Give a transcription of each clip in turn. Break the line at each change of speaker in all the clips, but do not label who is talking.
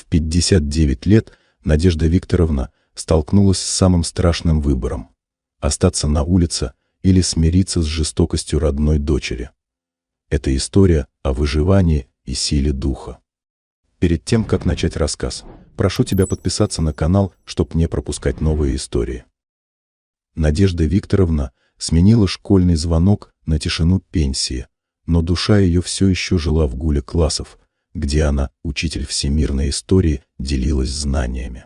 В 59 лет Надежда Викторовна столкнулась с самым страшным выбором – остаться на улице или смириться с жестокостью родной дочери. Это история о выживании и силе духа. Перед тем, как начать рассказ, прошу тебя подписаться на канал, чтобы не пропускать новые истории. Надежда Викторовна сменила школьный звонок на тишину пенсии, но душа ее все еще жила в гуле классов, где она, учитель всемирной истории, делилась знаниями.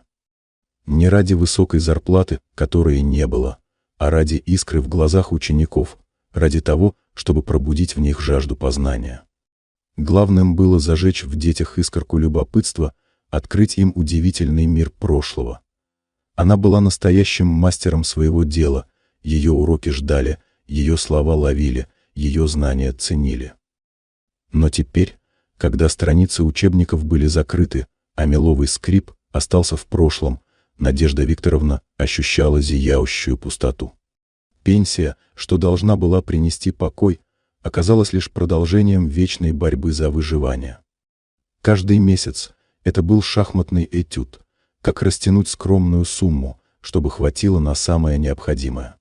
Не ради высокой зарплаты, которой не было, а ради искры в глазах учеников, ради того, чтобы пробудить в них жажду познания. Главным было зажечь в детях искорку любопытства, открыть им удивительный мир прошлого. Она была настоящим мастером своего дела, ее уроки ждали, ее слова ловили, ее знания ценили. Но теперь, когда страницы учебников были закрыты, а меловый скрип остался в прошлом, Надежда Викторовна ощущала зияющую пустоту. Пенсия, что должна была принести покой, оказалась лишь продолжением вечной борьбы за выживание. Каждый месяц это был шахматный этюд, как растянуть скромную сумму, чтобы хватило на самое необходимое.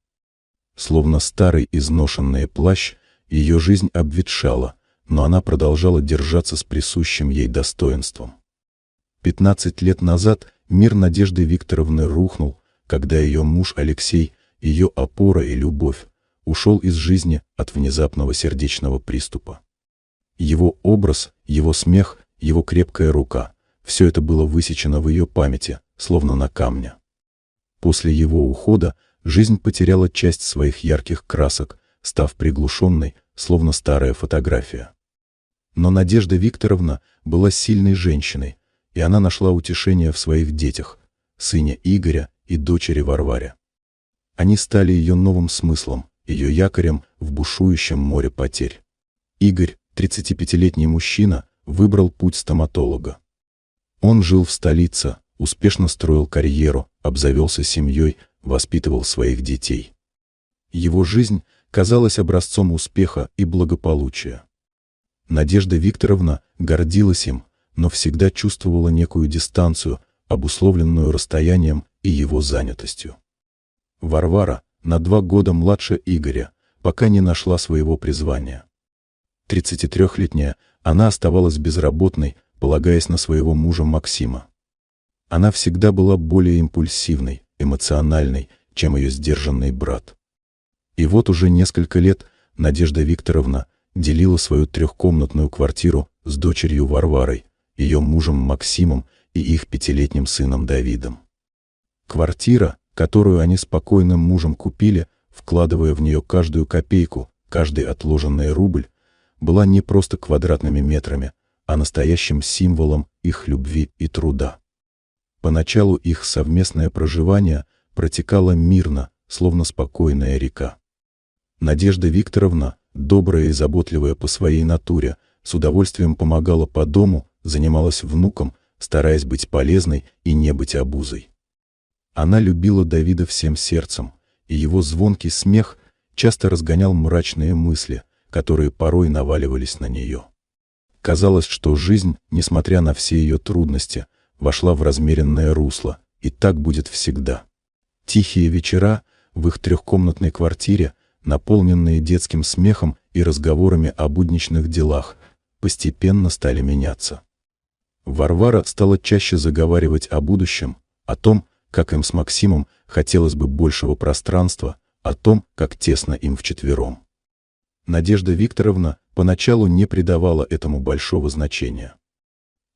Словно старый изношенный плащ, ее жизнь обветшала, но она продолжала держаться с присущим ей достоинством. 15 лет назад мир Надежды Викторовны рухнул, когда ее муж Алексей, ее опора и любовь, ушел из жизни от внезапного сердечного приступа. Его образ, его смех, его крепкая рука – все это было высечено в ее памяти, словно на камне. После его ухода жизнь потеряла часть своих ярких красок, став приглушенной, словно старая фотография. Но Надежда Викторовна была сильной женщиной, и она нашла утешение в своих детях, сыне Игоря и дочери Варваре. Они стали ее новым смыслом, ее якорем в бушующем море потерь. Игорь, 35-летний мужчина, выбрал путь стоматолога. Он жил в столице, успешно строил карьеру, обзавелся семьей, воспитывал своих детей. Его жизнь казалась образцом успеха и благополучия. Надежда Викторовна гордилась им, но всегда чувствовала некую дистанцию, обусловленную расстоянием и его занятостью. Варвара, на 2 года младше Игоря, пока не нашла своего призвания. 33-летняя, она оставалась безработной, полагаясь на своего мужа Максима. Она всегда была более импульсивной, эмоциональной, чем ее сдержанный брат. И вот уже несколько лет Надежда Викторовна делила свою 3-комнатную квартиру с дочерью Варварой, ее мужем Максимом и их 5-летним сыном Давидом. Квартира, которую они с покойным мужем купили, вкладывая в нее каждую копейку, каждый отложенный рубль, была не просто квадратными метрами, а настоящим символом их любви и труда. Поначалу их совместное проживание протекало мирно, словно спокойная река. Надежда Викторовна, добрая и заботливая по своей натуре, с удовольствием помогала по дому, занималась внуком, стараясь быть полезной и не быть обузой. Она любила Давида всем сердцем, и его звонкий смех часто разгонял мрачные мысли, которые порой наваливались на нее. Казалось, что жизнь, несмотря на все ее трудности, вошла в размеренное русло, и так будет всегда. Тихие вечера в их 3-комнатной квартире, наполненные детским смехом и разговорами о будничных делах, постепенно стали меняться. Варвара стала чаще заговаривать о будущем, о том, как им с Максимом хотелось бы большего пространства, о том, как тесно им вчетвером. Надежда Викторовна поначалу не придавала этому большого значения.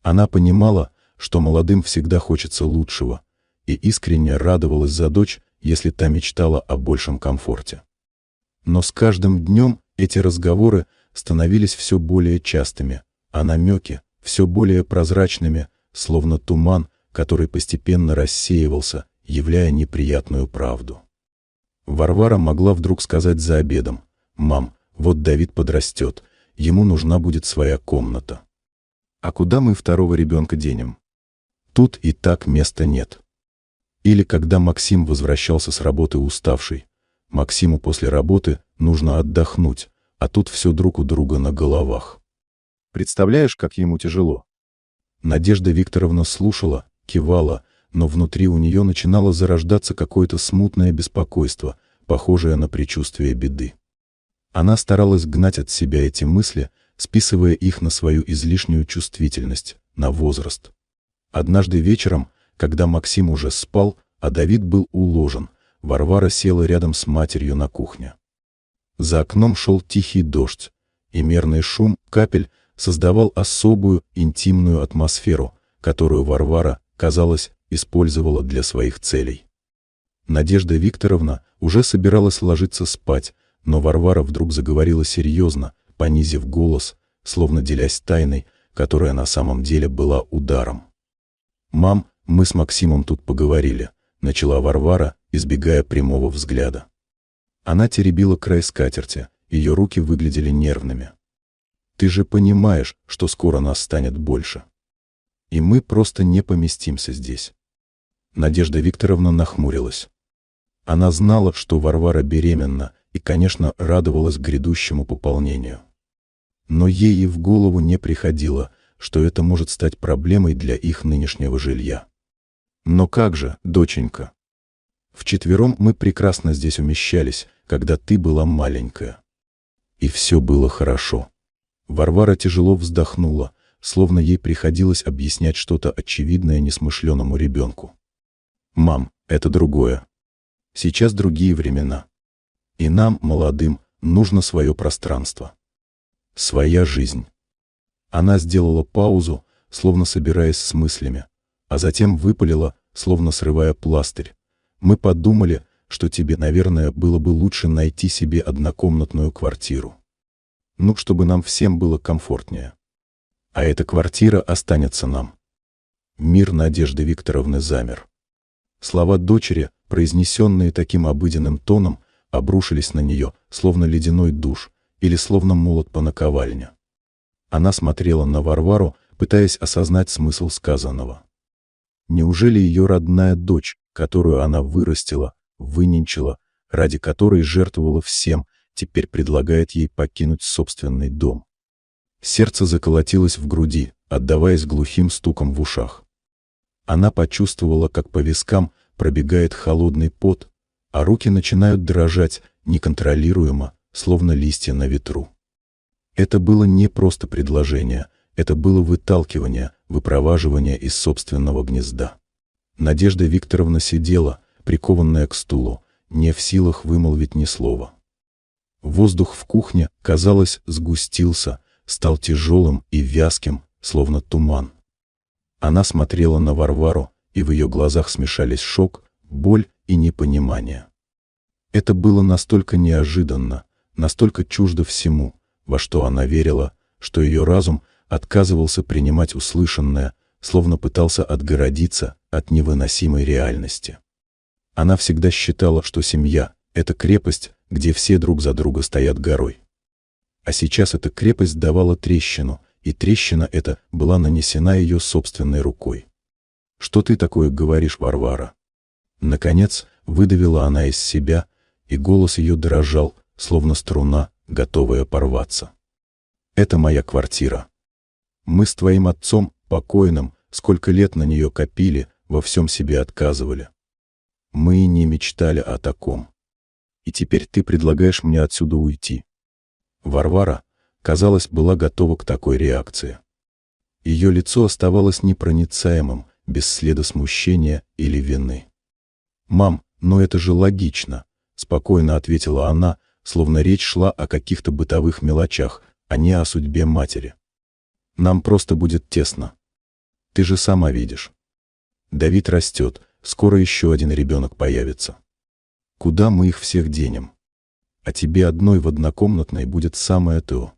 Она понимала, что молодым всегда хочется лучшего, и искренне радовалась за дочь, если та мечтала о большем комфорте. Но с каждым днем эти разговоры становились все более частыми, а намеки все более прозрачными, словно туман, который постепенно рассеивался, являя неприятную правду. Варвара могла вдруг сказать за обедом: «Мам, вот Давид подрастет, ему нужна будет своя комната. А куда мы 2-го ребенка денем? Тут и так места нет». Или когда Максим возвращался с работы уставший: «Максиму после работы нужно отдохнуть, а тут все друг у друга на головах». Представляешь, как ему тяжело? Надежда Викторовна слушала, кивала, но внутри у нее начинало зарождаться какое-то смутное беспокойство, похожее на предчувствие беды. Она старалась гнать от себя эти мысли, списывая их на свою излишнюю чувствительность, на возраст. Однажды вечером, когда Максим уже спал, а Давид был уложен, Варвара села рядом с матерью на кухне. За окном шел тихий дождь, и мерный шум капель создавал особую, интимную атмосферу, которую Варвара, казалось, использовала для своих целей. Надежда Викторовна уже собиралась ложиться спать, но Варвара вдруг заговорила серьезно, понизив голос, словно делясь тайной, которая на самом деле была ударом. «Мам, мы с Максимом тут поговорили», — начала Варвара, избегая прямого взгляда. Она теребила край скатерти, ее руки выглядели нервными. «Ты же понимаешь, что скоро нас станет больше. И мы просто не поместимся здесь». Надежда Викторовна нахмурилась. Она знала, что Варвара беременна, и, конечно, радовалась грядущему пополнению. Но ей и в голову не приходило, что это может стать проблемой для их нынешнего жилья. «Но как же, доченька? Вчетвером мы прекрасно здесь умещались, когда ты была маленькая. И все было хорошо». Варвара тяжело вздохнула, словно ей приходилось объяснять что-то очевидное несмышленому ребенку. «Мам, это другое. Сейчас другие времена. И нам, молодым, нужно свое пространство. Своя жизнь». Она сделала паузу, словно собираясь с мыслями, а затем выпалила, словно срывая пластырь. «Мы подумали, что тебе, наверное, было бы лучше найти себе однокомнатную квартиру. Ну, чтобы нам всем было комфортнее. А эта квартира останется нам». Мир Надежды Викторовны замер. Слова дочери, произнесенные таким обыденным тоном, обрушились на нее, словно ледяной душ или словно молот по наковальне. Она смотрела на Варвару, пытаясь осознать смысл сказанного. Неужели ее родная дочь, которую она вырастила, выненчила, ради которой жертвовала всем, теперь предлагает ей покинуть собственный дом? Сердце заколотилось в груди, отдаваясь глухим стуком в ушах. Она почувствовала, как по вискам пробегает холодный пот, а руки начинают дрожать неконтролируемо, словно листья на ветру. Это было не просто предложение, это было выталкивание, выпроваживание из собственного гнезда. Надежда Викторовна сидела, прикованная к стулу, не в силах вымолвить ни слова. Воздух в кухне, казалось, сгустился, стал тяжелым и вязким, словно туман. Она смотрела на Варвару, и в ее глазах смешались шок, боль и непонимание. Это было настолько неожиданно, настолько чуждо всему, во что она верила, что ее разум отказывался принимать услышанное, словно пытался отгородиться от невыносимой реальности. Она всегда считала, что семья — это крепость, где все друг за друга стоят горой. А сейчас эта крепость давала трещину, и трещина эта была нанесена ее собственной рукой. «Что ты такое говоришь, Варвара?» Наконец выдавила она из себя, и голос ее дрожал, словно струна, готовая порваться. «Это моя квартира. Мы с твоим отцом, покойным, сколько лет на нее копили, во всем себе отказывали. Мы и не мечтали о таком. И теперь ты предлагаешь мне отсюда уйти». Варвара, казалось, была готова к такой реакции. Ее лицо оставалось непроницаемым, без следа смущения или вины. «Мам, но это же логично», — спокойно ответила она, словно речь шла о каких-то бытовых мелочах, а не о судьбе матери. «Нам просто будет тесно. Ты же сама видишь. Давид растет, скоро еще один ребенок появится. Куда мы их всех денем? А тебе одной в однокомнатной будет самое то.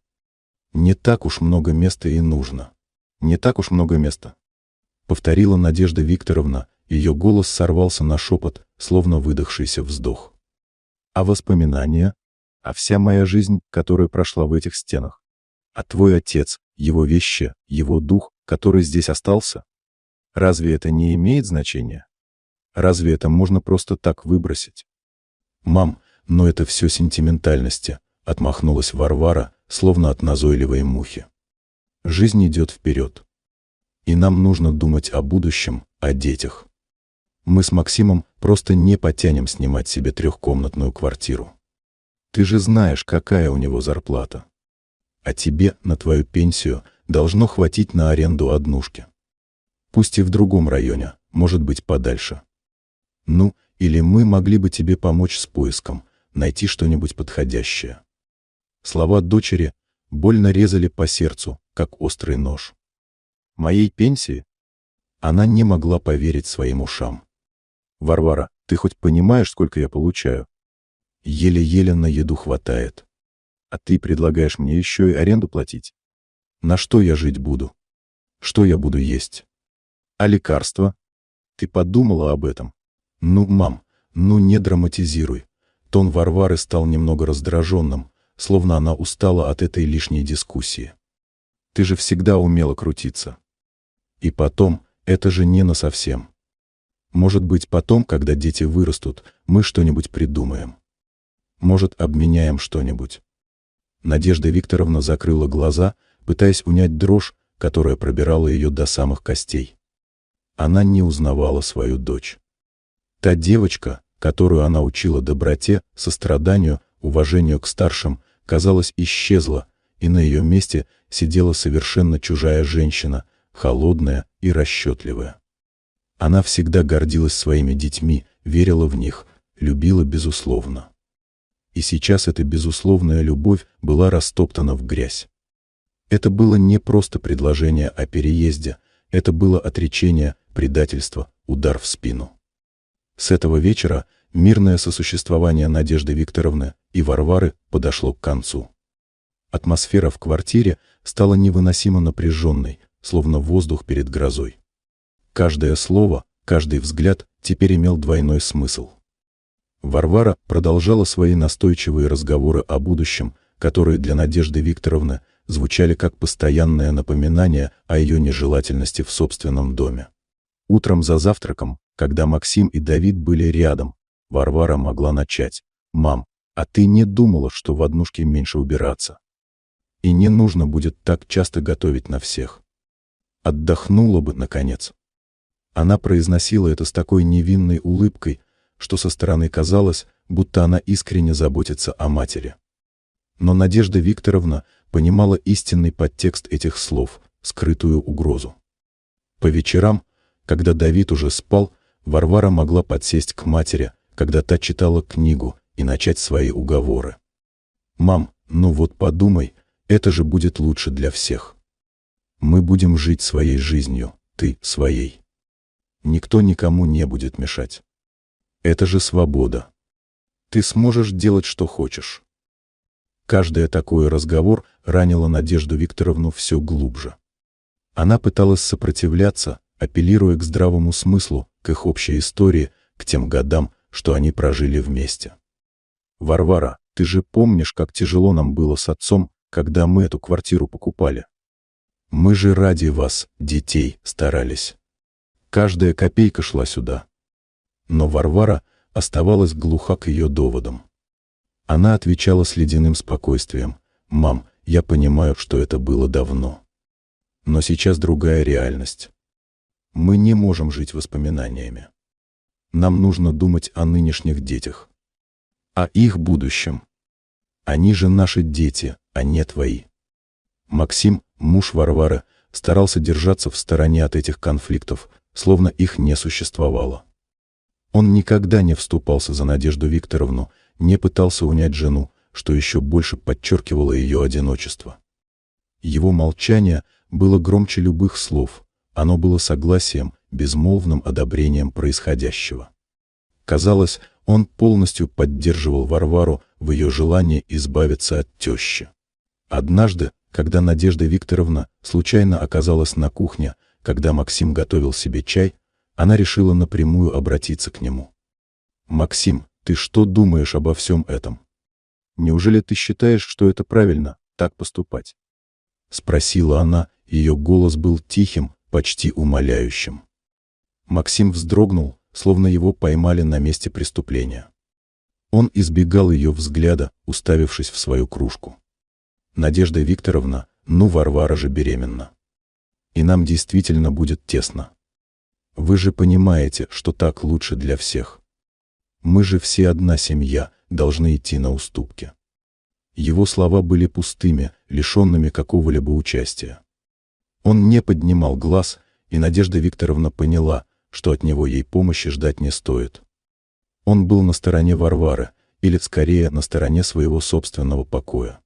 Не так уж много места и нужно. Не так уж много места», — повторила Надежда Викторовна, ее голос сорвался на шепот, словно выдохшийся вздох. «А воспоминания? А вся моя жизнь, которая прошла в этих стенах? А твой отец, его вещи, его дух, который здесь остался? Разве это не имеет значения? Разве это можно просто так выбросить?» «Мам, но это все сентиментальности», — отмахнулась Варвара, словно от назойливой мухи. «Жизнь идет вперед. И нам нужно думать о будущем, о детях. Мы с Максимом просто не потянем снимать себе трехкомнатную квартиру. Ты же знаешь, какая у него зарплата. А тебе на твою пенсию должно хватить на аренду однушки. Пусть и в другом районе, может быть, подальше. Ну, или мы могли бы тебе помочь с поиском, найти что-нибудь подходящее. Слова дочери больно резали по сердцу, как острый нож. Моей пенсии? Она не могла поверить своим ушам. Варвара, ты хоть понимаешь, сколько я получаю? Еле-еле на еду хватает. А ты предлагаешь мне еще и аренду платить? На что я жить буду? Что я буду есть? А лекарства? Ты подумала об этом? Ну, мам, ну не драматизируй. Тон Варвары стал немного раздраженным, словно она устала от этой лишней дискуссии. Ты же всегда умела крутиться. И потом, это же не насовсем. Может быть, потом, когда дети вырастут, мы что-нибудь придумаем. Может, обменяем что-нибудь. Надежда Викторовна закрыла глаза, пытаясь унять дрожь, которая пробирала ее до самых костей. Она не узнавала свою дочь. Та девочка, которую она учила доброте, состраданию, уважению к старшим, казалось, исчезла, и на ее месте сидела совершенно чужая женщина, холодная и расчетливая. Она всегда гордилась своими детьми, верила в них, любила безусловно. И сейчас эта безусловная любовь была растоптана в грязь. Это было не просто предложение о переезде, это было отречение, предательство, удар в спину. С этого вечера мирное сосуществование Надежды Викторовны и Варвары подошло к концу. Атмосфера в квартире стала невыносимо напряженной, словно воздух перед грозой. Каждое слово, каждый взгляд теперь имел двойной смысл. Варвара продолжала свои настойчивые разговоры о будущем, которые для Надежды Викторовны звучали как постоянное напоминание о ее нежелательности в собственном доме. Утром за завтраком, когда Максим и Давид были рядом, Варвара могла начать: «Мам, а ты не думала, что в однушке меньше убираться? И не нужно будет так часто готовить на всех. Отдохнула бы, наконец». Она произносила это с такой невинной улыбкой, что со стороны казалось, будто она искренне заботится о матери. Но Надежда Викторовна понимала истинный подтекст этих слов, скрытую угрозу. По вечерам, когда Давид уже спал, Варвара могла подсесть к матери, когда та читала книгу, и начать свои уговоры. «Мам, ну вот подумай, это же будет лучше для всех. Мы будем жить своей жизнью, ты своей. Никто никому не будет мешать. Это же свобода. Ты сможешь делать, что хочешь». Каждый такой разговор ранило Надежду Викторовну все глубже. Она пыталась сопротивляться, апеллируя к здравому смыслу, к их общей истории, к тем годам, что они прожили вместе. «Варвара, ты же помнишь, как тяжело нам было с отцом, когда мы эту квартиру покупали? Мы же ради вас, детей, старались. Каждая копейка шла сюда». Но Варвара оставалась глуха к ее доводам. Она отвечала с ледяным спокойствием: «Мам, я понимаю, что это было давно. Но сейчас другая реальность. Мы не можем жить воспоминаниями. Нам нужно думать о нынешних детях. О их будущем. Они же наши дети, а не твои». Максим, муж Варвары, старался держаться в стороне от этих конфликтов, словно их не существовало. Он никогда не вступался за Надежду Викторовну, не пытался унять жену, что еще больше подчеркивало ее одиночество. Его молчание было громче любых слов, оно было согласием, безмолвным одобрением происходящего. Казалось, он полностью поддерживал Варвару в ее желании избавиться от тещи. Однажды, когда Надежда Викторовна случайно оказалась на кухне, когда Максим готовил себе чай, она решила напрямую обратиться к нему. «Максим, ты что думаешь обо всем этом? Неужели ты считаешь, что это правильно, так поступать?» Спросила она, ее голос был тихим, почти умоляющим. Максим вздрогнул, словно его поймали на месте преступления. Он избегал ее взгляда, уставившись в свою кружку. «Надежда Викторовна, ну Варвара же беременна. И нам действительно будет тесно. Вы же понимаете, что так лучше для всех. Мы же все одна семья, должны идти на уступки». Его слова были пустыми, лишенными какого-либо участия. Он не поднимал глаз, и Надежда Викторовна поняла, что от него ей помощи ждать не стоит. Он был на стороне Варвары, или скорее на стороне своего собственного покоя.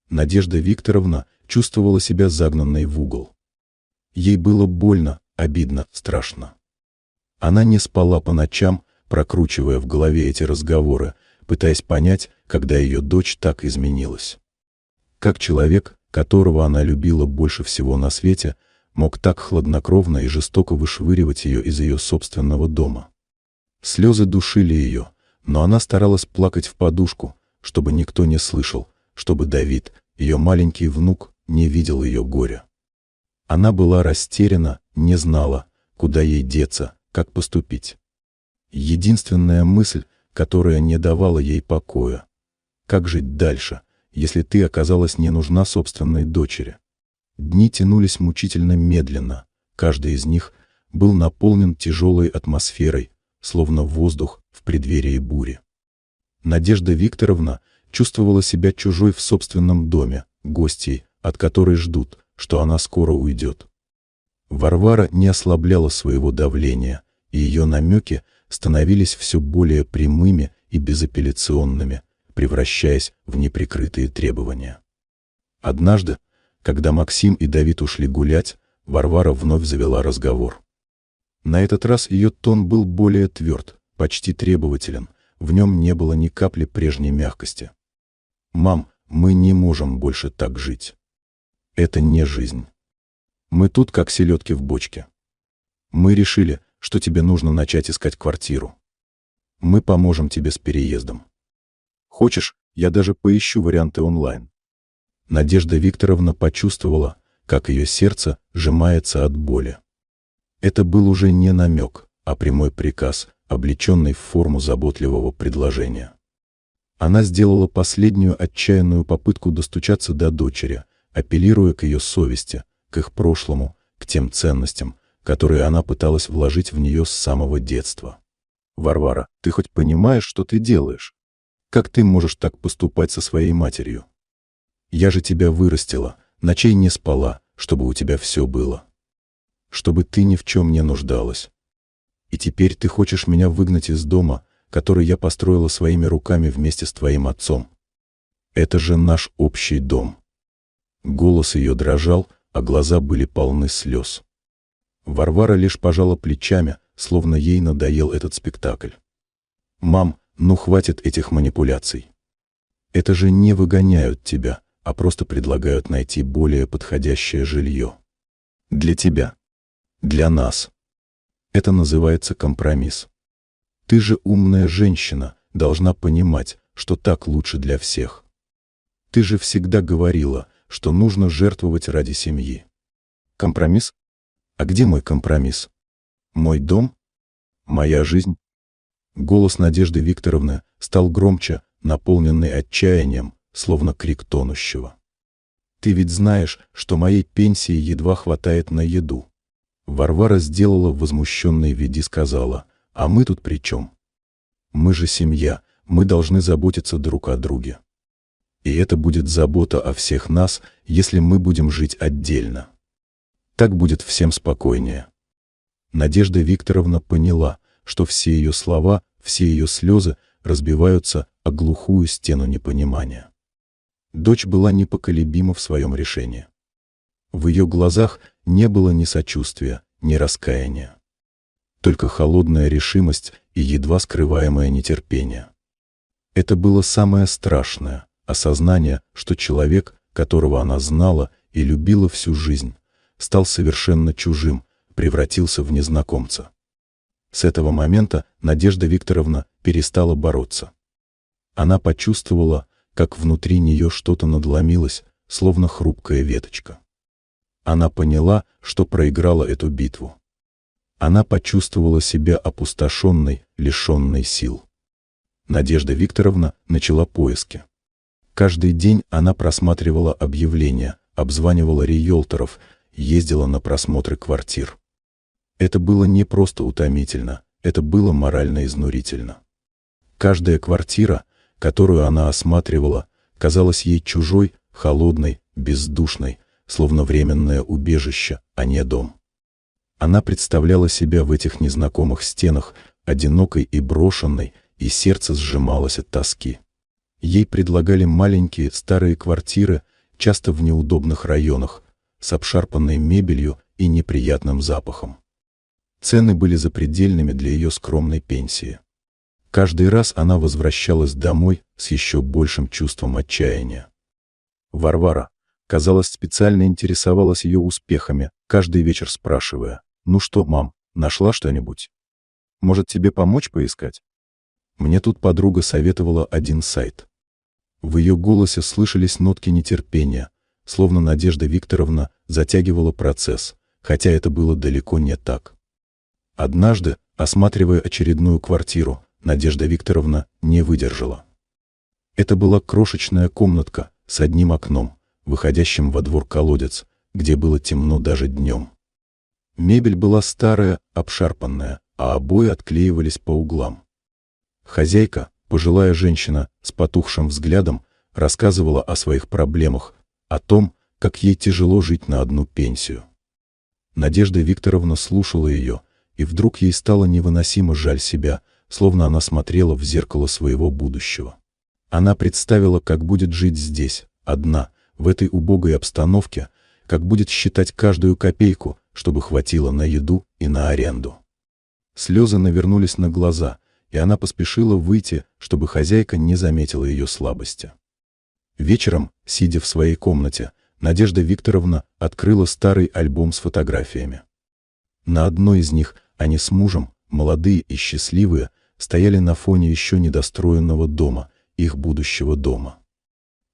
Надежда Викторовна чувствовала себя загнанной в угол. Ей было больно, обидно, страшно. Она не спала по ночам, прокручивая в голове эти разговоры, пытаясь понять, когда ее дочь так изменилась. Как человек, которого она любила больше всего на свете, мог так хладнокровно и жестоко вышвыривать ее из ее собственного дома? Слезы душили ее, но она старалась плакать в подушку, чтобы никто не слышал, чтобы Давид, ее маленький внук, не видел ее горя. Она была растеряна, не знала, куда ей деться, как поступить. Единственная мысль, которая не давала ей покоя: как жить дальше, если ты оказалась не нужна собственной дочери? Дни тянулись мучительно медленно, каждый из них был наполнен тяжелой атмосферой, словно воздух в преддверии бури. Надежда Викторовна чувствовала себя чужой в собственном доме, гостьей, от которой ждут, что она скоро уйдет. Варвара не ослабляла своего давления, и ее намеки становились все более прямыми и безапелляционными, превращаясь в неприкрытые требования. Однажды, когда Максим и Давид ушли гулять, Варвара вновь завела разговор. На этот раз ее тон был более тверд, почти требователен, в нем не было ни капли прежней мягкости. «Мам, мы не можем больше так жить. Это не жизнь. Мы тут как селедки в бочке. Мы решили, что тебе нужно начать искать квартиру. Мы поможем тебе с переездом. Хочешь, я даже поищу варианты онлайн». Надежда Викторовна почувствовала, как ее сердце сжимается от боли. Это был уже не намек, а прямой приказ, облеченный в форму заботливого предложения. Она сделала последнюю отчаянную попытку достучаться до дочери, апеллируя к ее совести, к их прошлому, к тем ценностям, которые она пыталась вложить в нее с самого детства. «Варвара, ты хоть понимаешь, что ты делаешь? Как ты можешь так поступать со своей матерью? Я же тебя вырастила, ночей не спала, чтобы у тебя все было. Чтобы ты ни в чем не нуждалась. И теперь ты хочешь меня выгнать из дома, который я построила своими руками вместе с твоим отцом. Это же наш общий дом». Голос ее дрожал, а глаза были полны слез. Варвара лишь пожала плечами, словно ей надоел этот спектакль. «Мам, ну хватит этих манипуляций. Это же не выгоняют тебя, а просто предлагают найти более подходящее жилье. Для тебя. Для нас. Это называется компромисс. Ты же умная женщина, должна понимать, что так лучше для всех. Ты же всегда говорила, что нужно жертвовать ради семьи. Компромисс? А где мой компромисс? Мой дом? Моя жизнь?» Голос Надежды Викторовны стал громче, наполненный отчаянием, словно крик тонущего. «Ты ведь знаешь, что моей пенсии едва хватает на еду». Варвара сделала возмущенный вид и сказала: «А мы тут при чем? Мы же семья, мы должны заботиться друг о друге. И это будет забота о всех нас, если мы будем жить отдельно. Так будет всем спокойнее». Надежда Викторовна поняла, что все ее слова, все ее слезы разбиваются о глухую стену непонимания. Дочь была непоколебима в своем решении. В ее глазах не было ни сочувствия, ни раскаяния. Только холодная решимость и едва скрываемое нетерпение. Это было самое страшное — осознание, что человек, которого она знала и любила всю жизнь, стал совершенно чужим, превратился в незнакомца. С этого момента Надежда Викторовна перестала бороться. Она почувствовала, как внутри нее что-то надломилось, словно хрупкая веточка. Она поняла, что проиграла эту битву. Она почувствовала себя опустошенной, лишенной сил. Надежда Викторовна начала поиски. Каждый день она просматривала объявления, обзванивала риэлторов ездила на просмотры квартир. Это было не просто утомительно, это было морально изнурительно. Каждая квартира, которую она осматривала, казалась ей чужой, холодной, бездушной, словно временное убежище, а не дом. Она представляла себя в этих незнакомых стенах, одинокой и брошенной, и сердце сжималось от тоски. Ей предлагали маленькие старые квартиры, часто в неудобных районах, с обшарпанной мебелью и неприятным запахом. Цены были запредельными для ее скромной пенсии. Каждый раз она возвращалась домой с еще большим чувством отчаяния. Варвара, казалось, специально интересовалась ее успехами, каждый вечер спрашивая: «Ну что, мам, нашла что-нибудь? Может, тебе помочь поискать?» Мне тут подруга советовала один сайт. В ее голосе слышались нотки нетерпения, словно Надежда Викторовна затягивала процесс, хотя это было далеко не так. Однажды, осматривая очередную квартиру, Надежда Викторовна не выдержала. Это была крошечная комнатка с одним окном, выходящим во двор колодец, где было темно даже днем. Мебель была старая, обшарпанная, а обои отклеивались по углам. Хозяйка, пожилая женщина с потухшим взглядом, рассказывала о своих проблемах, о том, как ей тяжело жить на одну пенсию. Надежда Викторовна слушала ее, и вдруг ей стало невыносимо жаль себя, словно она смотрела в зеркало своего будущего. Она представила, как будет жить здесь, одна, в этой убогой обстановке, как будет считать каждую копейку, чтобы хватило на еду и на аренду. Слезы навернулись на глаза, и она поспешила выйти, чтобы хозяйка не заметила ее слабости. Вечером, сидя в своей комнате, Надежда Викторовна открыла старый альбом с фотографиями. На одной из них они с мужем, молодые и счастливые, стояли на фоне еще недостроенного дома, их будущего дома.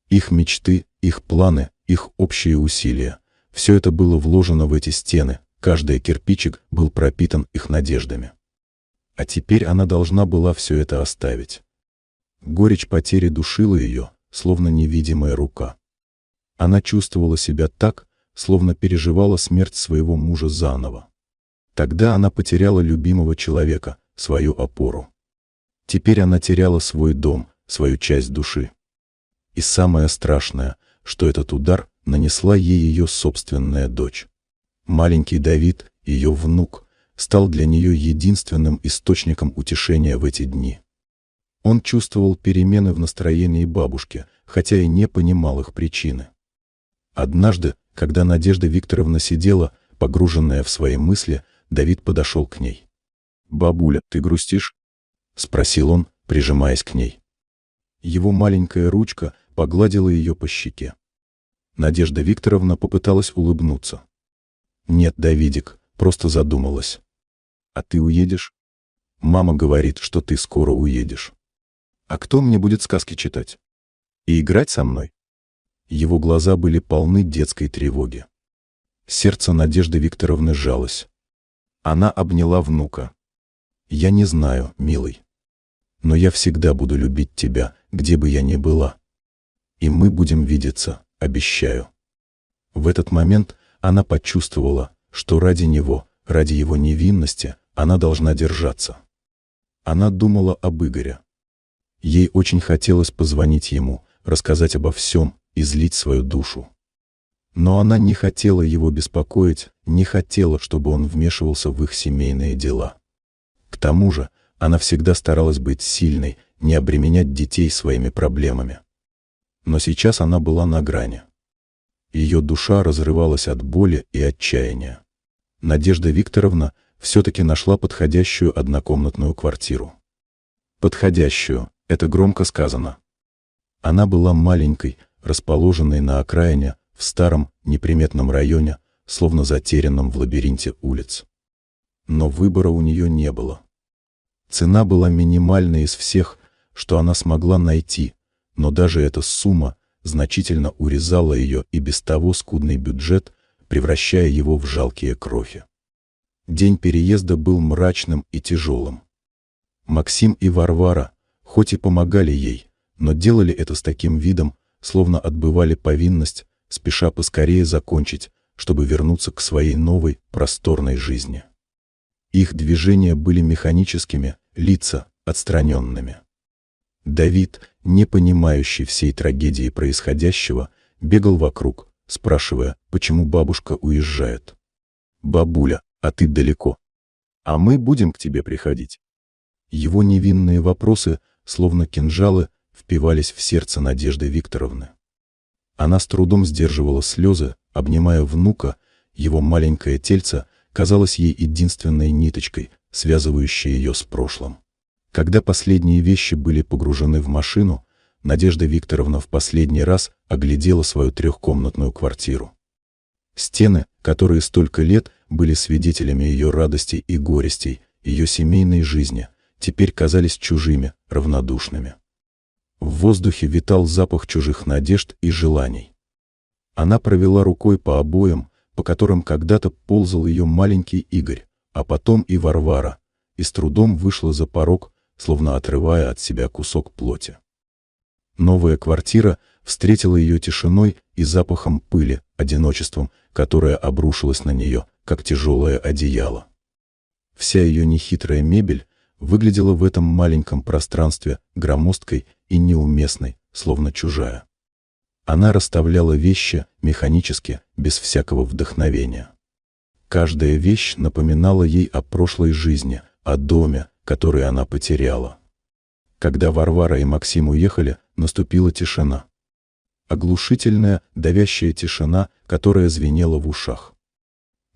Их мечты, их планы, их общие усилия — все это было вложено в эти стены, каждый кирпичик был пропитан их надеждами. А теперь она должна была все это оставить. Горечь потери душила ее, словно невидимая рука. Она чувствовала себя так, словно переживала смерть своего мужа заново. Тогда она потеряла любимого человека, свою опору. Теперь она теряла свой дом, свою часть души. И самое страшное, что этот удар нанесла ей ее собственная дочь. Маленький Давид, ее внук, стал для нее единственным источником утешения в эти дни. Он чувствовал перемены в настроении бабушки, хотя и не понимал их причины. Однажды, когда Надежда Викторовна сидела, погруженная в свои мысли, Давид подошел к ней. «Бабуля, ты грустишь?» — спросил он, прижимаясь к ней. Его маленькая ручка погладила ее по щеке. Надежда Викторовна попыталась улыбнуться. «Нет, Давидик, просто задумалась. А ты уедешь? Мама говорит, что ты скоро уедешь. А кто мне будет сказки читать? И играть со мной?» Его глаза были полны детской тревоги. Сердце Надежды Викторовны сжалось. Она обняла внука. «Я не знаю, милый. Но я всегда буду любить тебя, где бы я ни была. И мы будем видеться, обещаю». В этот момент она почувствовала, что ради него, ради его невинности, она должна держаться. Она думала об Игоре. Ей очень хотелось позвонить ему, рассказать обо всем, излить свою душу. Но она не хотела его беспокоить, не хотела, чтобы он вмешивался в их семейные дела. К тому же, она всегда старалась быть сильной, не обременять детей своими проблемами. Но сейчас она была на грани. Ее душа разрывалась от боли и отчаяния. Надежда Викторовна все-таки нашла подходящую однокомнатную квартиру. Подходящую, это громко сказано. Она была маленькой, расположенной на окраине, в старом, неприметном районе, словно затерянном в лабиринте улиц. Но выбора у нее не было. Цена была минимальной из всех, что она смогла найти, но даже эта сумма значительно урезала ее и без того скудный бюджет, превращая его в жалкие крохи. День переезда был мрачным и тяжелым. Максим и Варвара, хоть и помогали ей, но делали это с таким видом, словно отбывали повинность, спеша поскорее закончить, чтобы вернуться к своей новой, просторной жизни. Их движения были механическими, лица отстраненными. Давид, не понимающий всей трагедии происходящего, бегал вокруг, спрашивая, почему бабушка уезжает. «Бабуля, а ты далеко. А мы будем к тебе приходить?» Его невинные вопросы, словно кинжалы, впивались в сердце Надежды Викторовны. Она с трудом сдерживала слезы, обнимая внука, его маленькое тельце казалось ей единственной ниточкой, связывающей ее с прошлым. Когда последние вещи были погружены в машину, Надежда Викторовна в последний раз оглядела свою трехкомнатную квартиру. Стены, которые столько лет были свидетелями ее радостей и горестей, ее семейной жизни, теперь казались чужими, равнодушными. В воздухе витал запах чужих надежд и желаний. Она провела рукой по обоям, по которым когда-то ползал ее маленький Игорь, а потом и Варвара, и с трудом вышла за порог, словно отрывая от себя кусок плоти. Новая квартира встретила ее тишиной и запахом пыли, одиночеством, которое обрушилось на нее, как тяжелое одеяло. Вся ее нехитрая мебель выглядела в этом маленьком пространстве громоздкой и неуместной, словно чужая. Она расставляла вещи механически, без всякого вдохновения. Каждая вещь напоминала ей о прошлой жизни, о доме, который она потеряла. Когда Варвара и Максим уехали, наступила тишина. Оглушительная, давящая тишина, которая звенела в ушах.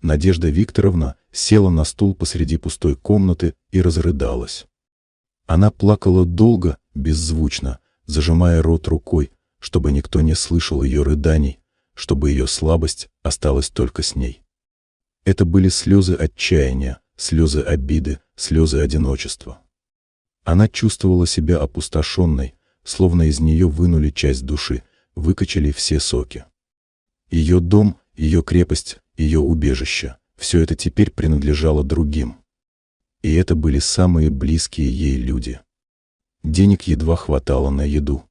Надежда Викторовна села на стул посреди пустой комнаты и разрыдалась. Она плакала долго, беззвучно, зажимая рот рукой, чтобы никто не слышал ее рыданий, чтобы ее слабость осталась только с ней. Это были слезы отчаяния, слезы обиды, слезы одиночества. Она чувствовала себя опустошенной, словно из нее вынули часть души, выкачали все соки. Ее дом, ее крепость, ее убежище — все это теперь принадлежало другим. И это были самые близкие ей люди. Денег едва хватало на еду.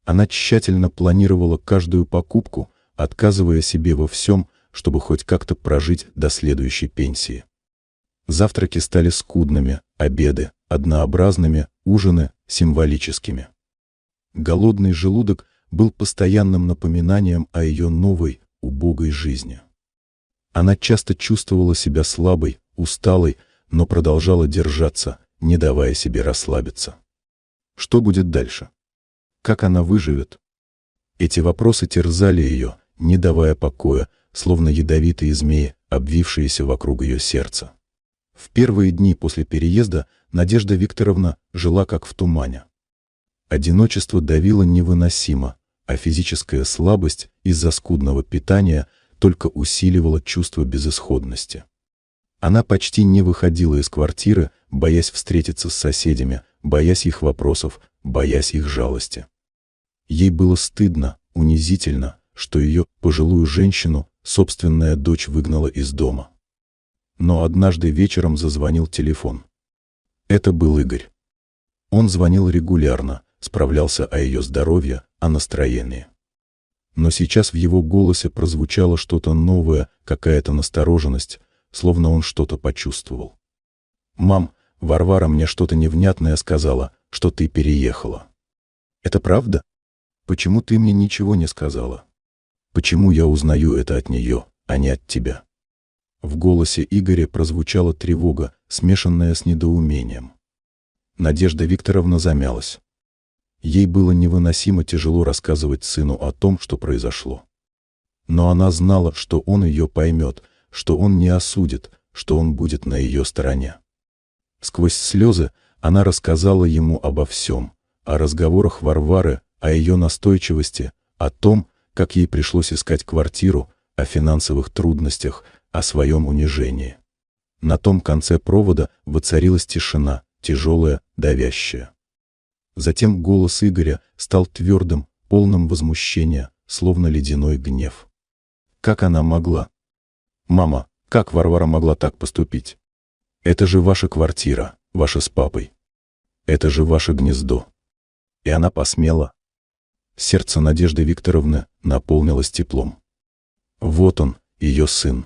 Она тщательно планировала каждую покупку, отказывая себе во всем, чтобы хоть как-то прожить до следующей пенсии. Завтраки стали скудными, обеды — однообразными, ужины — символическими. Голодный желудок был постоянным напоминанием о ее новой, убогой жизни. Она часто чувствовала себя слабой, усталой, но продолжала держаться, не давая себе расслабиться. Что будет дальше? Как она выживет? Эти вопросы терзали ее, не давая покоя, словно ядовитые змеи, обвившиеся вокруг ее сердца. В первые дни после переезда Надежда Викторовна жила как в тумане. Одиночество давило невыносимо, а физическая слабость из-за скудного питания только усиливала чувство безысходности. Она почти не выходила из квартиры, боясь встретиться с соседями, боясь их вопросов, боясь их жалости. Ей было стыдно, унизительно, что ее, пожилую женщину, собственная дочь выгнала из дома. Но однажды вечером зазвонил телефон. Это был Игорь. Он звонил регулярно, справлялся о ее здоровье, о настроении. Но сейчас в его голосе прозвучало что-то новое, какая-то настороженность, словно он что-то почувствовал. «Мам, Варвара мне что-то невнятное сказала, что ты переехала». «Это правда? Почему ты мне ничего не сказала? Почему я узнаю это от нее, а не от тебя?» В голосе Игоря прозвучала тревога, смешанная с недоумением. Надежда Викторовна замялась. Ей было невыносимо тяжело рассказывать сыну о том, что произошло. Но она знала, что он ее поймет, что он не осудит, что он будет на ее стороне. Сквозь слезы она рассказала ему обо всем, о разговорах Варвары, о ее настойчивости, о том, как ей пришлось искать квартиру, о финансовых трудностях, о своем унижении. На том конце провода воцарилась тишина, тяжелая, давящая. Затем голос Игоря стал твердым, полным возмущения, словно ледяной гнев. Как она могла? «Мама, как Варвара могла так поступить? Это же ваша квартира, ваша с папой. Это же ваше гнездо. И она посмела». Сердце Надежды Викторовны наполнилось теплом. Вот он, ее сын.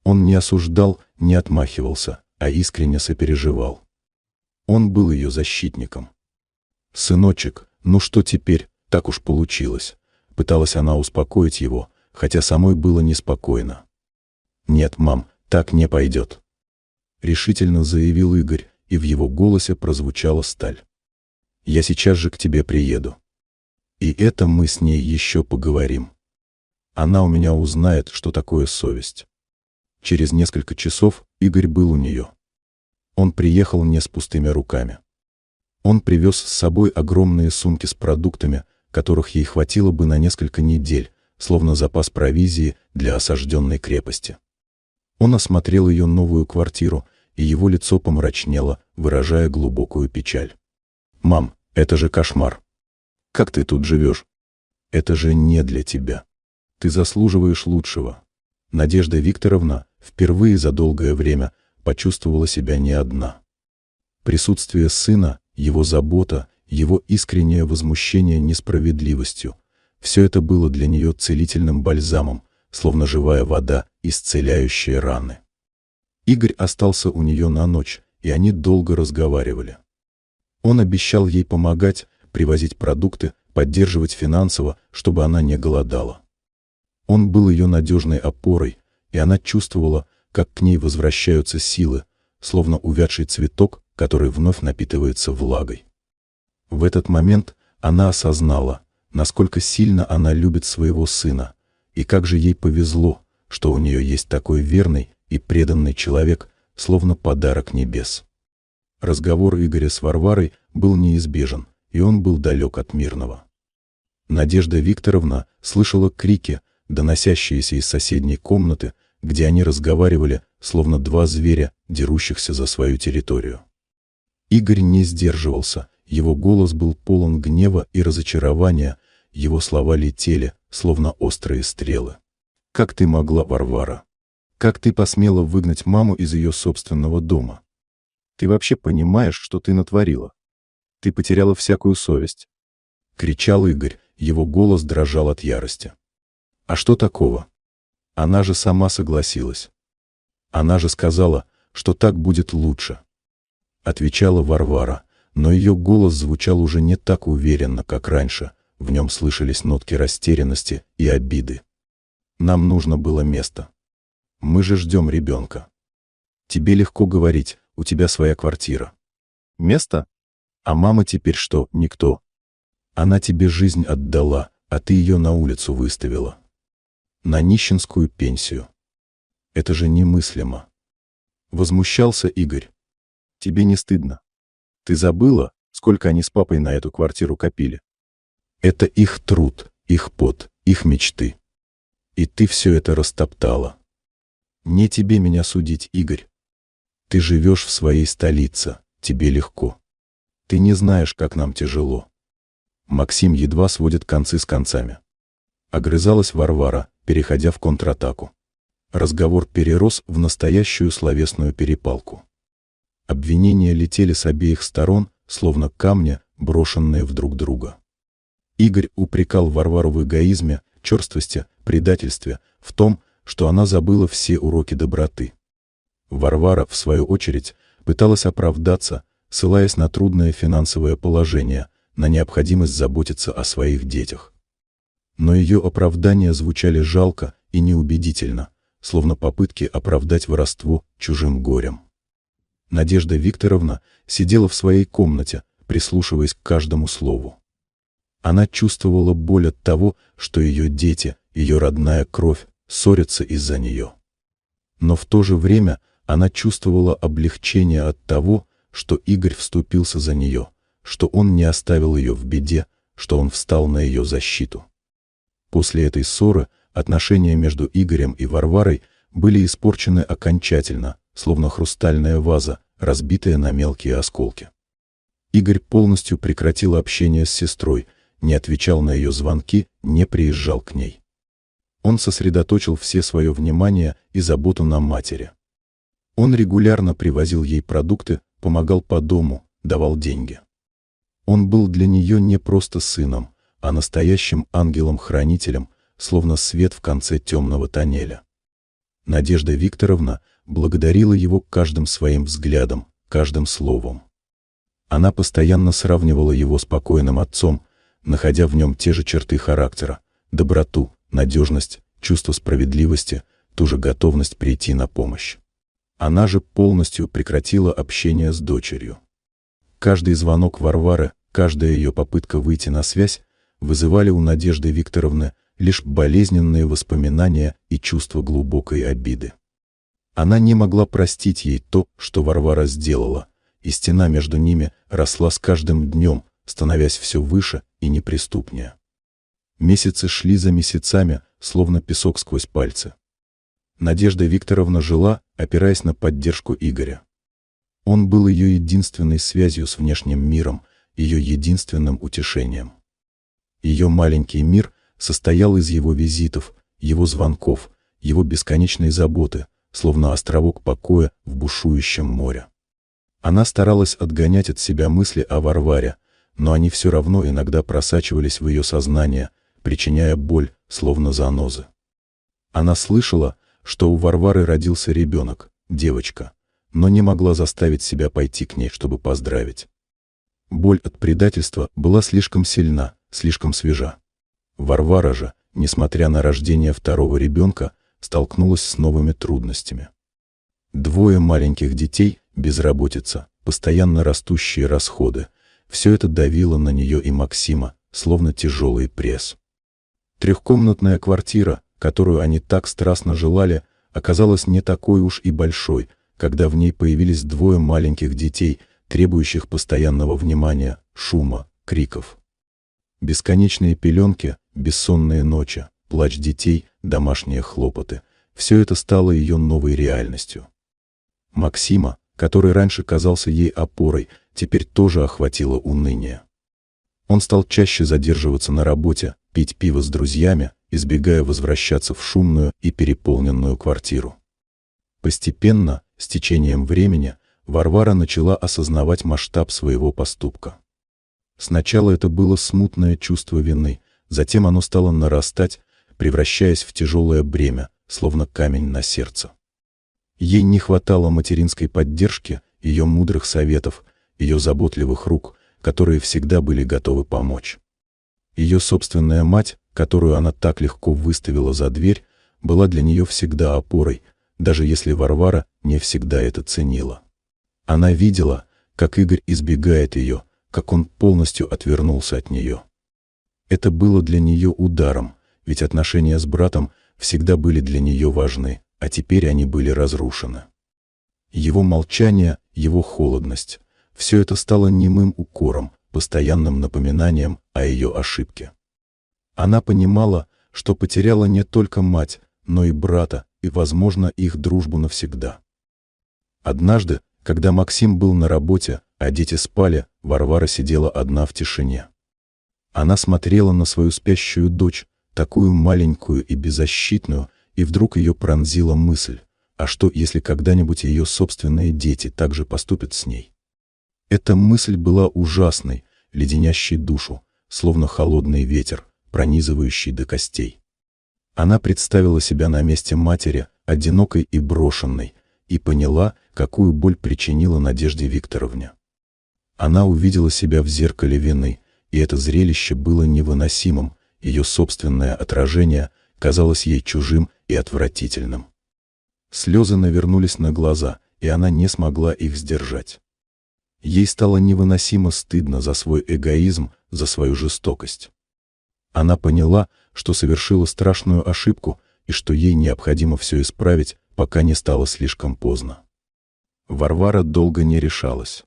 Он не осуждал, не отмахивался, а искренне сопереживал. Он был ее защитником. «Сыночек, ну что теперь, так уж получилось», — пыталась она успокоить его, хотя самой было неспокойно. «Нет, мам, так не пойдет», — решительно заявил Игорь, и в его голосе прозвучала сталь. «Я сейчас же к тебе приеду. И это мы с ней еще поговорим. Она у меня узнает, что такое совесть». Через несколько часов Игорь был у нее. Он приехал не с пустыми руками. Он привез с собой огромные сумки с продуктами, которых ей хватило бы на несколько недель, словно запас провизии для осажденной крепости. Он осмотрел ее новую квартиру, и его лицо помрачнело, выражая глубокую печаль. «Мам, это же кошмар. Как ты тут живешь? Это же не для тебя. Ты заслуживаешь лучшего». Надежда Викторовна впервые за долгое время почувствовала себя не одна. Присутствие сына, его забота, его искреннее возмущение несправедливостью — все это было для нее целительным бальзамом, словно живая вода, исцеляющая раны. Игорь остался у нее на ночь, и они долго разговаривали. Он обещал ей помогать, привозить продукты, поддерживать финансово, чтобы она не голодала. Он был ее надежной опорой, и она чувствовала, как к ней возвращаются силы, словно увядший цветок, который вновь напитывается влагой. В этот момент она осознала, насколько сильно она любит своего сына, и как же ей повезло, что у нее есть такой верный и преданный человек, словно подарок небес. Разговор Игоря с Варварой был неизбежен, и он был далек от мирного. Надежда Викторовна слышала крики, доносящиеся из соседней комнаты, где они разговаривали, словно два зверя, дерущихся за свою территорию. Игорь не сдерживался, его голос был полон гнева и разочарования, его слова летели, словно острые стрелы. «Как ты могла, Варвара? Как ты посмела выгнать маму из ее собственного дома? Ты вообще понимаешь, что ты натворила? Ты потеряла всякую совесть!» — кричал Игорь, его голос дрожал от ярости. «А что такого? Она же сама согласилась. Она же сказала, что так будет лучше», — отвечала Варвара, но ее голос звучал уже не так уверенно, как раньше, в нем слышались нотки растерянности и обиды. «Нам нужно было место. Мы же ждем ребенка. Тебе легко говорить, у тебя своя квартира. Место? А мама теперь что, никто? Она тебе жизнь отдала, а ты ее на улицу выставила. На нищенскую пенсию. Это же немыслимо». Возмущался Игорь. «Тебе не стыдно? Ты забыла, сколько они с папой на эту квартиру копили? Это их труд, их пот, их мечты. И ты все это растоптала. Не тебе меня судить, Игорь. Ты живешь в своей столице, тебе легко. Ты не знаешь, как нам тяжело». Максим едва сводит концы с концами. Огрызалась Варвара, переходя в контратаку. Разговор перерос в настоящую словесную перепалку. Обвинения летели с обеих сторон, словно камни, брошенные в друг друга. Игорь упрекал Варвару в эгоизме, черствости, предательстве, в том, что она забыла все уроки доброты. Варвара, в свою очередь, пыталась оправдаться, ссылаясь на трудное финансовое положение, на необходимость заботиться о своих детях. Но ее оправдания звучали жалко и неубедительно, словно попытки оправдать воровство чужим горем. Надежда Викторовна сидела в своей комнате, прислушиваясь к каждому слову. Она чувствовала боль от того, что ее дети, ее родная кровь, ссорятся из-за нее. Но в то же время она чувствовала облегчение от того, что Игорь вступился за нее, что он не оставил ее в беде, что он встал на ее защиту. После этой ссоры отношения между Игорем и Варварой были испорчены окончательно, словно хрустальная ваза, разбитая на мелкие осколки. Игорь полностью прекратил общение с сестрой, не отвечал на ее звонки, не приезжал к ней. Он сосредоточил все свое внимание и заботу на матери. Он регулярно привозил ей продукты, помогал по дому, давал деньги. Он был для нее не просто сыном, а настоящим ангелом-хранителем, словно свет в конце темного тоннеля. Надежда Викторовна благодарила его каждым своим взглядом, каждым словом. Она постоянно сравнивала его с покойным отцом, находя в нем те же черты характера: доброту, надежность, чувство справедливости, ту же готовность прийти на помощь. Она же полностью прекратила общение с дочерью. Каждый звонок Варвары, каждая ее попытка выйти на связь вызывали у Надежды Викторовны лишь болезненные воспоминания и чувство глубокой обиды. Она не могла простить ей то, что Варвара сделала, и стена между ними росла с каждым днем, становясь все выше и неприступнее. Месяцы шли за месяцами, словно песок сквозь пальцы. Надежда Викторовна жила, опираясь на поддержку Игоря. Он был ее единственной связью с внешним миром, ее единственным утешением. Ее маленький мир состоял из его визитов, его звонков, его бесконечной заботы, словно островок покоя в бушующем море. Она старалась отгонять от себя мысли о Варваре, но они все равно иногда просачивались в ее сознание, причиняя боль, словно занозы. Она слышала, что у Варвары родился ребенок, девочка, но не могла заставить себя пойти к ней, чтобы поздравить. Боль от предательства была слишком сильна, слишком свежа. Варвара же, несмотря на рождение второго ребенка, столкнулась с новыми трудностями. 2 маленьких детей, безработица, постоянно растущие расходы — все это давило на нее и Максима, словно тяжелый пресс. 3-комнатная квартира, которую они так страстно желали, оказалась не такой уж и большой, когда в ней появились 2 маленьких детей, требующих постоянного внимания, шума, криков. Бесконечные пеленки, бессонные ночи, плач детей, домашние хлопоты — все это стало ее новой реальностью. Максима, который раньше казался ей опорой, теперь тоже охватило уныние. Он стал чаще задерживаться на работе, пить пиво с друзьями, избегая возвращаться в шумную и переполненную квартиру. Постепенно, с течением времени, Варвара начала осознавать масштаб своего поступка. Сначала это было смутное чувство вины, затем оно стало нарастать, превращаясь в тяжелое бремя, словно камень на сердце. Ей не хватало материнской поддержки, ее мудрых советов, ее заботливых рук, которые всегда были готовы помочь. Ее собственная мать, которую она так легко выставила за дверь, была для нее всегда опорой, даже если Варвара не всегда это ценила. Она видела, как Игорь избегает ее, как он полностью отвернулся от нее. Это было для нее ударом, ведь отношения с братом всегда были для нее важны, а теперь они были разрушены. Его молчание, его холодность — все это стало немым укором, постоянным напоминанием о ее ошибке. Она понимала, что потеряла не только мать, но и брата, и, возможно, их дружбу навсегда. Однажды, когда Максим был на работе, а дети спали, Варвара сидела одна в тишине. Она смотрела на свою спящую дочь, такую маленькую и беззащитную, и вдруг ее пронзила мысль: а что, если когда-нибудь ее собственные дети также поступят с ней? Эта мысль была ужасной, леденящей душу, словно холодный ветер, пронизывающий до костей. Она представила себя на месте матери, одинокой и брошенной, и поняла, какую боль причинила Надежде Викторовне. Она увидела себя в зеркале вины, и это зрелище было невыносимым, ее собственное отражение казалось ей чужим и отвратительным. Слезы навернулись на глаза, и она не смогла их сдержать. Ей стало невыносимо стыдно за свой эгоизм, за свою жестокость. Она поняла, что совершила страшную ошибку и что ей необходимо все исправить, пока не стало слишком поздно. Варвара долго не решалась.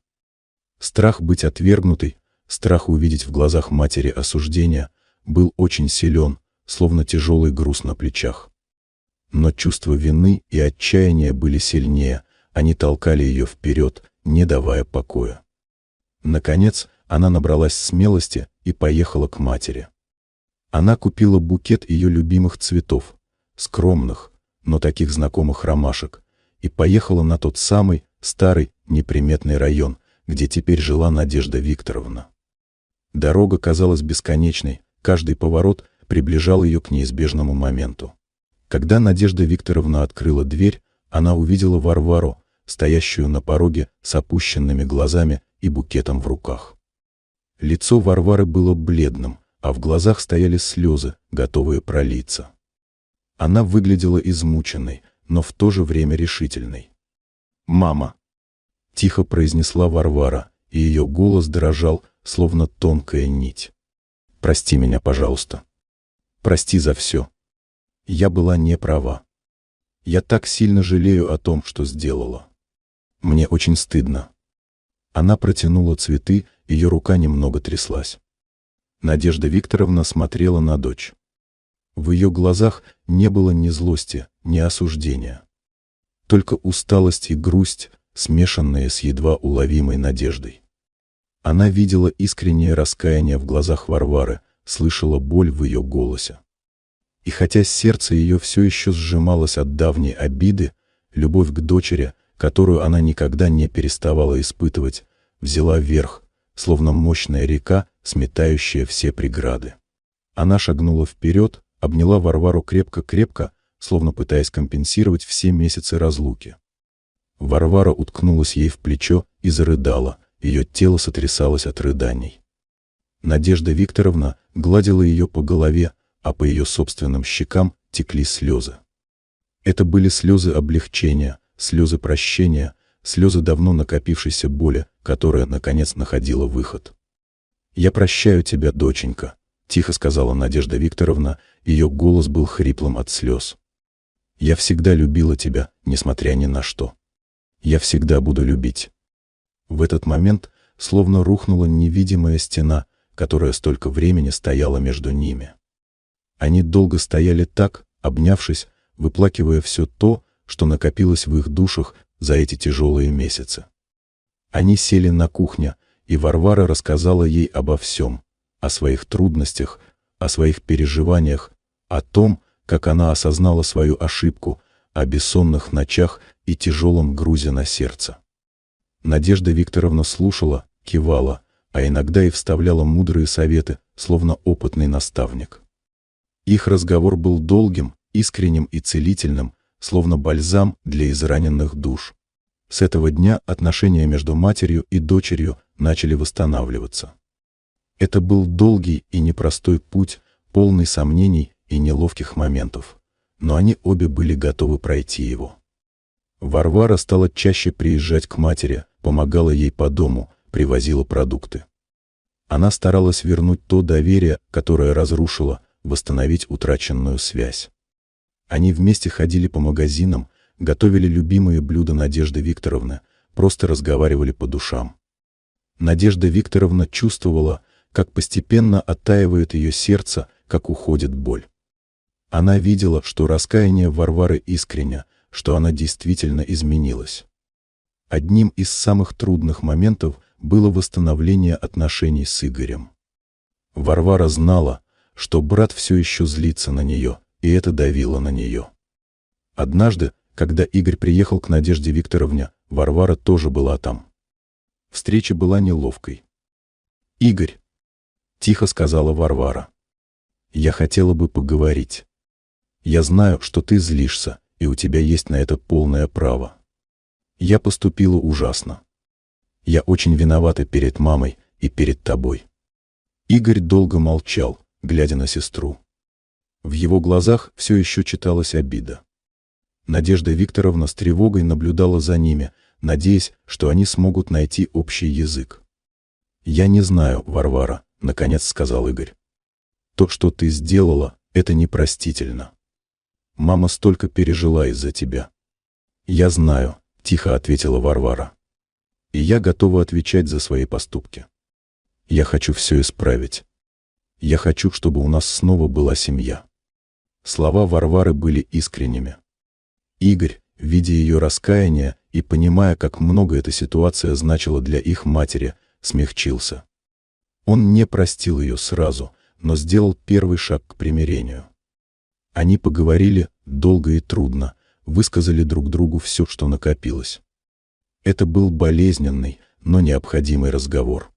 Страх быть отвергнутой, страх увидеть в глазах матери осуждение был очень силен, словно тяжелый груз на плечах. Но чувство вины и отчаяния были сильнее, они толкали ее вперед, не давая покоя. Наконец, она набралась смелости и поехала к матери. Она купила букет ее любимых цветов, скромных, но таких знакомых ромашек, и поехала на тот самый, старый, неприметный район, где теперь жила Надежда Викторовна. Дорога казалась бесконечной, каждый поворот приближал ее к неизбежному моменту. Когда Надежда Викторовна открыла дверь, она увидела Варвару, стоящую на пороге с опущенными глазами и букетом в руках. Лицо Варвары было бледным, а в глазах стояли слезы, готовые пролиться. Она выглядела измученной, но в то же время решительной. «Мама!» — тихо произнесла Варвара, и ее голос дрожал, словно тонкая нить. «Прости меня, пожалуйста. Прости за все. Я была не права. Я так сильно жалею о том, что сделала. Мне очень стыдно». Она протянула цветы, ее рука немного тряслась. Надежда Викторовна смотрела на дочь. В ее глазах не было ни злости, ни осуждения. Только усталость и грусть, смешанные с едва уловимой надеждой. Она видела искреннее раскаяние в глазах Варвары, слышала боль в ее голосе. И хотя сердце ее все еще сжималось от давней обиды, любовь к дочери, которую она никогда не переставала испытывать, взяла верх, словно мощная река, сметающая все преграды. Она шагнула вперед, обняла Варвару крепко-крепко, словно пытаясь компенсировать все месяцы разлуки. Варвара уткнулась ей в плечо и зарыдала, ее тело сотрясалось от рыданий. Надежда Викторовна гладила ее по голове, а по ее собственным щекам текли слезы. Это были слезы облегчения, слезы прощения, слезы давно накопившейся боли, которая, наконец, находила выход. «Я прощаю тебя, доченька», — тихо сказала Надежда Викторовна, ее голос был хриплым от слез. «Я всегда любила тебя, несмотря ни на что. Я всегда буду любить». В этот момент словно рухнула невидимая стена, которая столько времени стояла между ними. Они долго стояли так, обнявшись, выплакивая все то, что накопилось в их душах за эти тяжелые месяцы. Они сели на кухне, и Варвара рассказала ей обо всем, о своих трудностях, о своих переживаниях, о том, как она осознала свою ошибку, о бессонных ночах и тяжелом грузе на сердце. Надежда Викторовна слушала, кивала, а иногда и вставляла мудрые советы, словно опытный наставник. Их разговор был долгим, искренним и целительным, словно бальзам для израненных душ. С этого дня отношения между матерью и дочерью начали восстанавливаться. Это был долгий и непростой путь, полный сомнений и неловких моментов, но они обе были готовы пройти его. Варвара стала чаще приезжать к матери, помогала ей по дому, привозила продукты. Она старалась вернуть то доверие, которое разрушила, восстановить утраченную связь. Они вместе ходили по магазинам, готовили любимые блюда Надежды Викторовны, просто разговаривали по душам. Надежда Викторовна чувствовала, как постепенно оттаивает ее сердце, как уходит боль. Она видела, что раскаяние Варвары искренне, что она действительно изменилась. Одним из самых трудных моментов было восстановление отношений с Игорем. Варвара знала, что брат все еще злится на нее, и это давило на нее. Однажды, когда Игорь приехал к Надежде Викторовне, Варвара тоже была там. Встреча была неловкой. «Игорь», — тихо сказала Варвара, — «я хотела бы поговорить. Я знаю, что ты злишься, и у тебя есть на это полное право. Я поступила ужасно. Я очень виновата перед мамой и перед тобой». Игорь долго молчал, глядя на сестру. В его глазах все еще читалась обида. Надежда Викторовна с тревогой наблюдала за ними, надеясь, что они смогут найти общий язык. «Я не знаю, Варвара», — наконец сказал Игорь. «То, что ты сделала, это непростительно. Мама столько пережила из-за тебя». «Я знаю», — тихо ответила Варвара. «И я готова отвечать за свои поступки. Я хочу все исправить. Я хочу, чтобы у нас снова была семья». Слова Варвары были искренними. Игорь, видя ее раскаяние и понимая, как много эта ситуация значила для их матери, смягчился. Он не простил ее сразу, но сделал первый шаг к примирению. Они поговорили долго и трудно, высказали друг другу все, что накопилось. Это был болезненный, но необходимый разговор.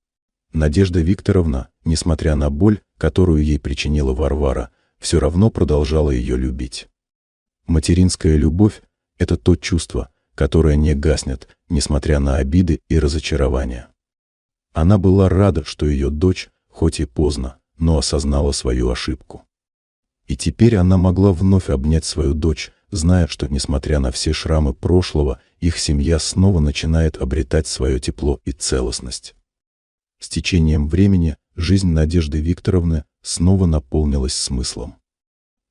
Надежда Викторовна, несмотря на боль, которую ей причинила Варвара, все равно продолжала ее любить. Материнская любовь – это то чувство, которое не гаснет, несмотря на обиды и разочарования. Она была рада, что ее дочь, хоть и поздно, но осознала свою ошибку. И теперь она могла вновь обнять свою дочь, зная, что, несмотря на все шрамы прошлого, их семья снова начинает обретать свое тепло и целостность. С течением времени жизнь Надежды Викторовны снова наполнилась смыслом.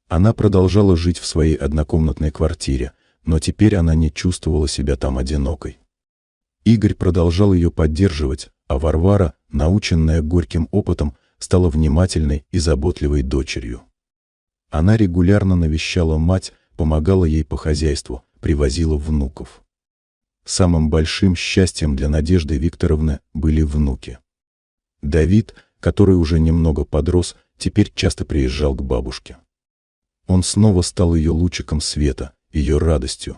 Она продолжала жить в своей однокомнатной квартире, но теперь она не чувствовала себя там одинокой. Игорь продолжал ее поддерживать, а Варвара, наученная горьким опытом, стала внимательной и заботливой дочерью. Она регулярно навещала мать, помогала ей по хозяйству, привозила внуков. Самым большим счастьем для Надежды Викторовны были внуки. Давид, который уже немного подрос, теперь часто приезжал к бабушке. Он снова стал ее лучиком света, ее радостью.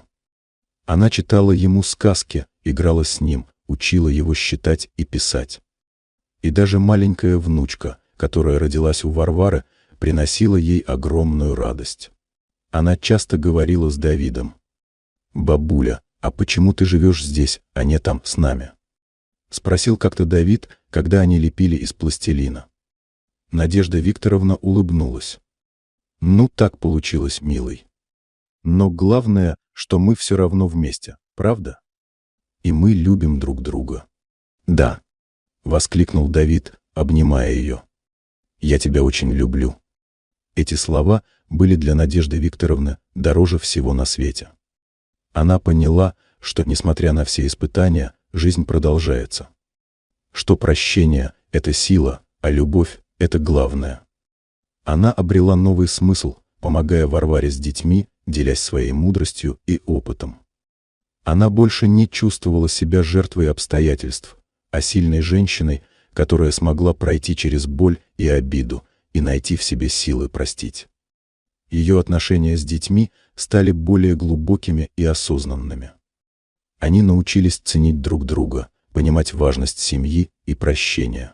Она читала ему сказки, играла с ним, учила его считать и писать. И даже маленькая внучка, которая родилась у Варвары, приносила ей огромную радость. Она часто говорила с Давидом: «Бабуля, а почему ты живешь здесь, а не там с нами?» Спросил как-то Давид, когда они лепили из пластилина. Надежда Викторовна улыбнулась. «Ну, так получилось, милый. Но главное, что мы все равно вместе, правда? И мы любим друг друга». «Да», — воскликнул Давид, обнимая ее. «Я тебя очень люблю». Эти слова были для Надежды Викторовны дороже всего на свете. Она поняла, что, несмотря на все испытания, жизнь продолжается. Что прощение — это сила, а любовь — это главное. Она обрела новый смысл, помогая Варваре с детьми, делясь своей мудростью и опытом. Она больше не чувствовала себя жертвой обстоятельств, а сильной женщиной, которая смогла пройти через боль и обиду и найти в себе силы простить. Ее отношения с детьми стали более глубокими и осознанными. Они научились ценить друг друга, понимать важность семьи и прощения.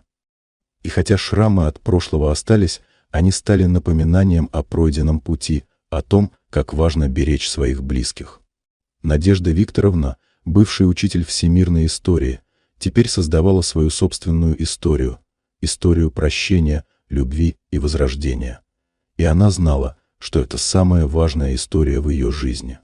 И хотя шрамы от прошлого остались, они стали напоминанием о пройденном пути, о том, как важно беречь своих близких. Надежда Викторовна, бывший учитель всемирной истории, теперь создавала свою собственную историю, историю прощения, любви и возрождения. И она знала, что это самая важная история в ее жизни.